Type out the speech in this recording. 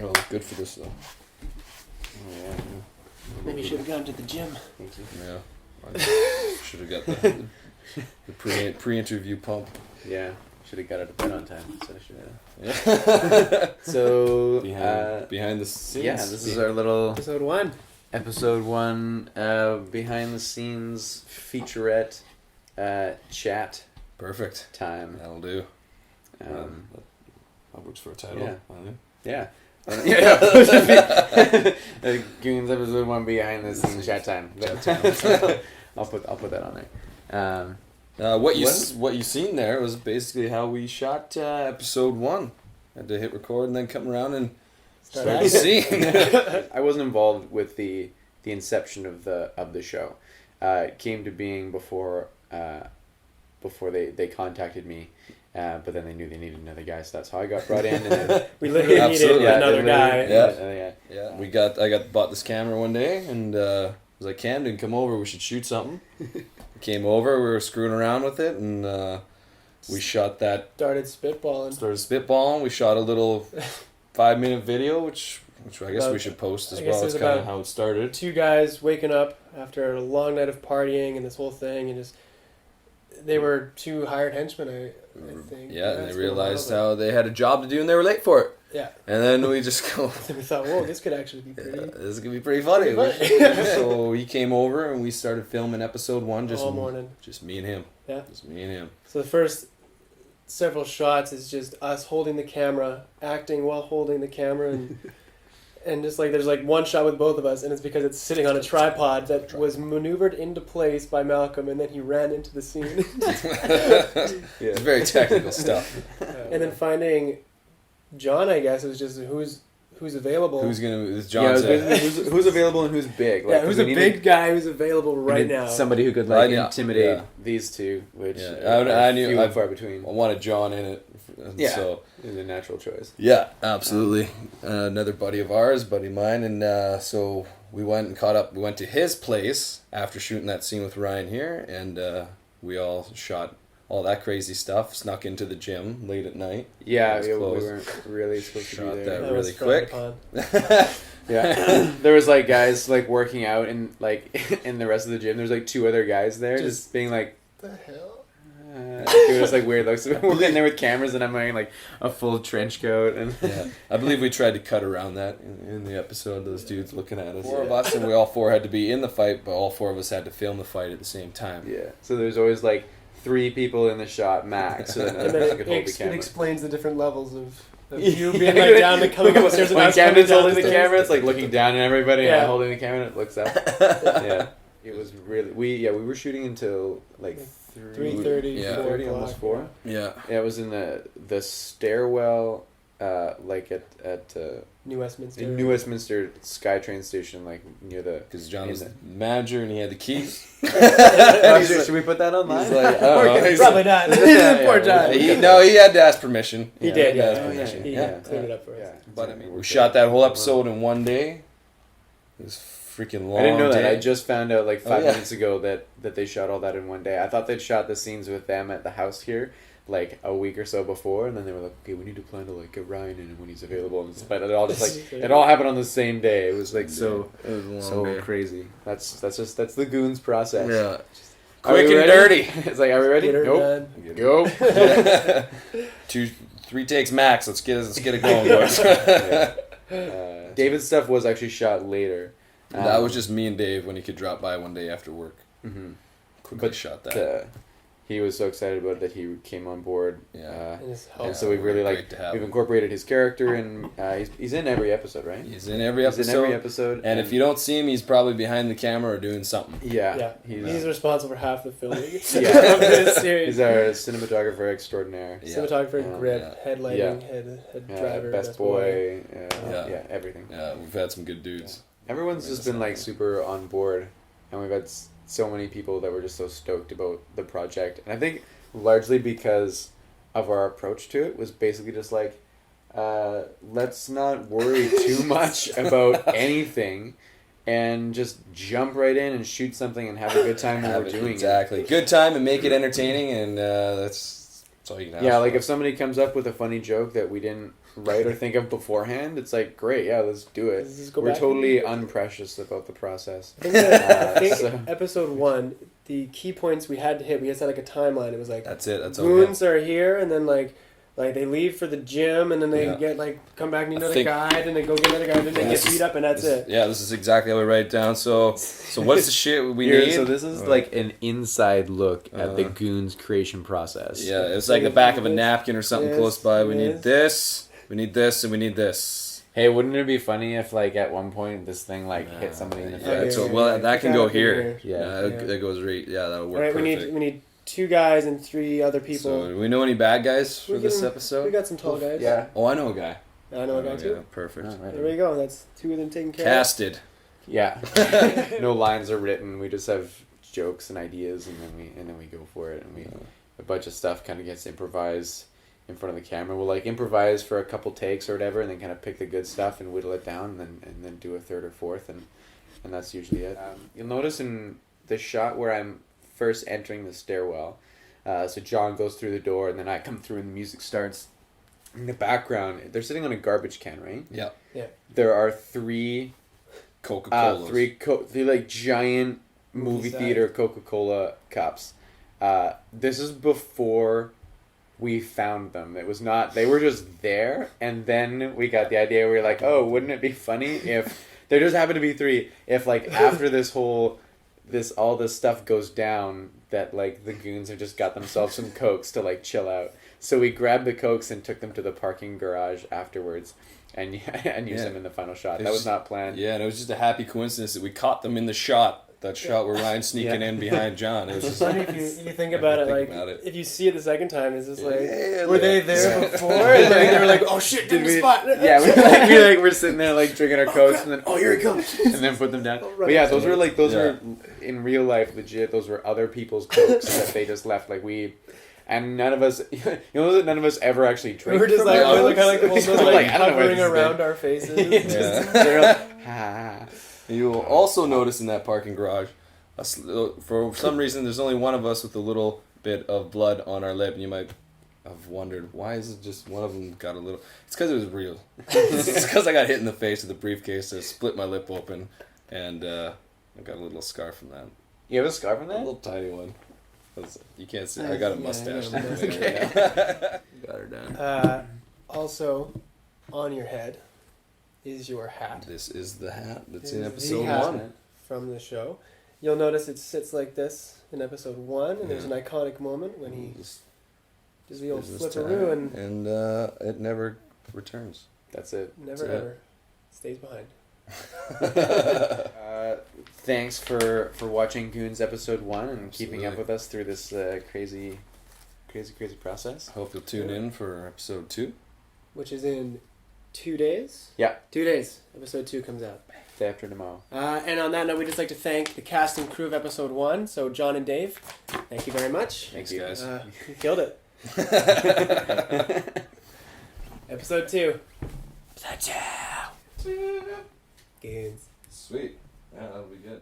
Oh, good for this though. Oh, yeah. Maybe you should have gone to the gym. Thank you. Yeah. Should have got the pre-interview pump. Yeah. Should have got out of bed on time. So I should have. Yeah. So behind the scenes. yeah, this is our little Episode 1. episode 1 behind the scenes featurette chat Perfect. time. That'll do. That works for a title. Yeah. I think. Yeah. Yeah. Goons episode 1 behind the scenes chat time. I'll put that on there. What you seen there was basically how we shot episode 1. Had to hit record and then come around and start the scene. I wasn't involved with the inception of the show. It came to being before they contacted me. But then they knew they needed another guy, so that's how I got brought in. And then we literally needed another guy. Yeah. I bought this camera one day and was like, Camden, come over. We should shoot something. Came over. We were screwing around with it, and we shot that. Started spitballing. We shot a little 5-minute video, which I guess we should post as well. It's kind of how it started. 2 guys waking up after a long night of partying and this whole thing, and they were 2 hired henchmen, I think. Yeah, and they realized how they had a job to do and they were late for it. Yeah. And then we just go... we thought, whoa, this could actually be pretty... this could be pretty funny. So he came over and we started filming episode 1. All morning. Just me and him. Yeah. Just me and him. So the first several shots is just us holding the camera, acting while holding the camera, and... And just like there's like one shot with both of us, and it's because it's sitting on a tripod that was maneuvered into place by Malcolm, and then he ran into the scene. It's very technical stuff. And then finding John, I guess, was just who's available. Who's who's available and who's big? Like, who's a big guy who's available right now? Somebody who could intimidate these two, which I knew few and far between. I wanted John in it. So it was a natural choice. Yeah, absolutely. Another buddy of ours, buddy of mine, and so we went and caught up. We went to his place after shooting that scene with Ryan here, and we all shot all that crazy stuff. Snuck into the gym late at night. Yeah, we weren't really supposed to be there. That really quick. Yeah, there was like guys like working out and like in the rest of the gym. There's like 2 other guys there, just being like, "The hell." It was like weird. Like, so we're in there with cameras, and I'm wearing like a full trench coat, and I believe we tried to cut around that in the episode. Those dudes looking at us. 4 of us, and we all 4 had to be in the fight, but all 4 of us had to film the fight at the same time. Yeah. So there's always like 3 people in the shot max, so that could hold the camera. It explains the different levels of you being like down and coming upstairs. When Camden's holding the camera, it's like looking down at everybody, and I'm holding the camera, and it looks up. Yeah. It was really we were shooting until like 3:30, 3:30, almost 4. Yeah. Yeah, it was in the stairwell, like at New Westminster. In New Westminster SkyTrain station, like near the. Because John was the manager and he had the keys. Should we put that online? He's like, probably not. Poor John. He had to ask permission. He did. He had to ask permission. He cleared it up for us. Yeah. But I mean, we shot that whole episode in one day. It was freaking long. I didn't know that. I just found out like 5 minutes ago that they shot all that in one day. I thought they'd shot the scenes with them at the house here like a week or so before, and then they were like, okay, we need to plan to like get Ryan in when he's available, but it all just like it all happened on the same day. It was like so crazy. That's the Goons process. Yeah. Quick and dirty. It's like, are we ready? Nope. Go. 2-3 takes max. Let's get it going, boys. David's stuff was actually shot later. That was just me and Dave when he could drop by one day after work. Mm-hmm. Quickly shot that. He was so excited about it that he came on board. Yeah. And so we've really we've incorporated his character, and he's in every episode, right? He's in every episode. And if you don't see him, he's probably behind the camera or doing something. Yeah. He's responsible for half the filming. Of this series. He's our cinematographer extraordinaire. Cinematographer, grip, head lighting, head driver, best boy. Everything. Yeah, we've had some good dudes. Everyone's just been like super on board, and we've had so many people that were just so stoked about the project. And I think largely because of our approach to it was basically just like, let's not worry too much about anything and just jump right in and shoot something and have a good time when we're doing it. Exactly. Good time and make it entertaining, and that's all you can ask for. Like if somebody comes up with a funny joke that we didn't write or think of beforehand, it's like, great, yeah, let's do it. Let's just go We're back totally and- unprecious about the process. I think, that, I think So- episode 1, the key points we had to hit, we just had like a timeline. It was like, That's it. That's all. we Goons are here, and then like they leave for the gym, and then they Yeah. get like come back and need I another think- guide, and they go get another guide, and then they get This is- beat up, and that's it. Yeah, this is exactly how we write it down. So what's the shit we Here, need? so this is like an inside look at the Uh, Goons creation process. Yeah, it's like the back of a napkin or something Yes, close by. We yes. need this, we need this, and we need this. Hey, wouldn't it be funny if, like, at one point this thing like hit somebody in the Yeah, face? so well that can go here. Yeah. That goes right. Yeah, that'll work. All right, perfect. we need 2 guys and 3 other people. So, do we know any bad guys for We this can- episode? We got some tall guys. Yeah. Oh, I know a guy. I know a guy too. Yeah, perfect. Oh, right. There we go. That's 2 of them taken care Casted. Yeah. No lines are written. We just have jokes and ideas, and then we go for it, and a bunch of stuff kind of gets improvised in front of the camera. We'll like improvise for a couple takes or whatever, and then kind of pick the good stuff and whittle it down, and then do a third or fourth, and that's usually it. You'll notice in the shot where I'm first entering the stairwell, so John goes through the door, and then I come through, and the music starts. In the background, they're sitting on a garbage can, right? Yeah. Yeah. There are 3 Coca-Cola. three like giant movie Movie size. theater Coca-Cola cups. This is before we found them. It was not. They were just there, and then we got the idea. We were like, oh, wouldn't it be funny if there just happened to be 3? If like after all this stuff goes down, that like the Goons have just got themselves some Cokes to like chill out. So we grabbed the Cokes and took them to the parking garage afterwards, and used them in the final shot. That was not planned. Yeah, and it was just a happy coincidence that we caught them in the shot. That shot where Ryan's sneaking in behind John. It was It's just funny if you think about it. Like if you see it the second time, it's just like, Yeah, were they there before? And like, they were like, oh shit, did we spot? Yeah, we're sitting there like drinking our Cokes, and then here he comes, and then put them down. But yeah, those were in real life legit. Those were other people's Cokes that they just left. Like and none of us, none of us ever actually We drank. were just from like, our we're kind of like Cokes. almost We're like I don't know where hovering this has around been. our faces. They're like, ha. You will also notice in that parking garage, for some reason, there's only one of us with a little bit of blood on our lip, and you might have wondered, why is it just one of them got a little... It's because it was real. It's because I got hit in the face with the briefcase, that split my lip open, and I got a little scar from that. You have a scar from A that? little tiny one. You can't see. I got a Yeah, mustache. I got a Right got her down. Also, on your head is your hat This is the hat that's This in is the episode hat. 1. from the show. You'll notice it sits like this in episode 1, and there's an Yeah. iconic moment when he Just does the old gives this flipperoo time, and it never returns. That's it. never That's it. ever stays behind. Thanks for watching Goons episode 1 and keeping up Absolutely. with us through this crazy process. Hope you'll tune in for episode 2. Which is in 2 days? Yeah. 2 days. Episode 2 comes out. Day after tomorrow. And on that note, we'd just like to thank the cast and crew of episode 1. So, John and Dave, thank you very much. Thanks, you guys. You killed it. Episode 2. Episode 2. Goons. Sweet. Yeah, that'll be good.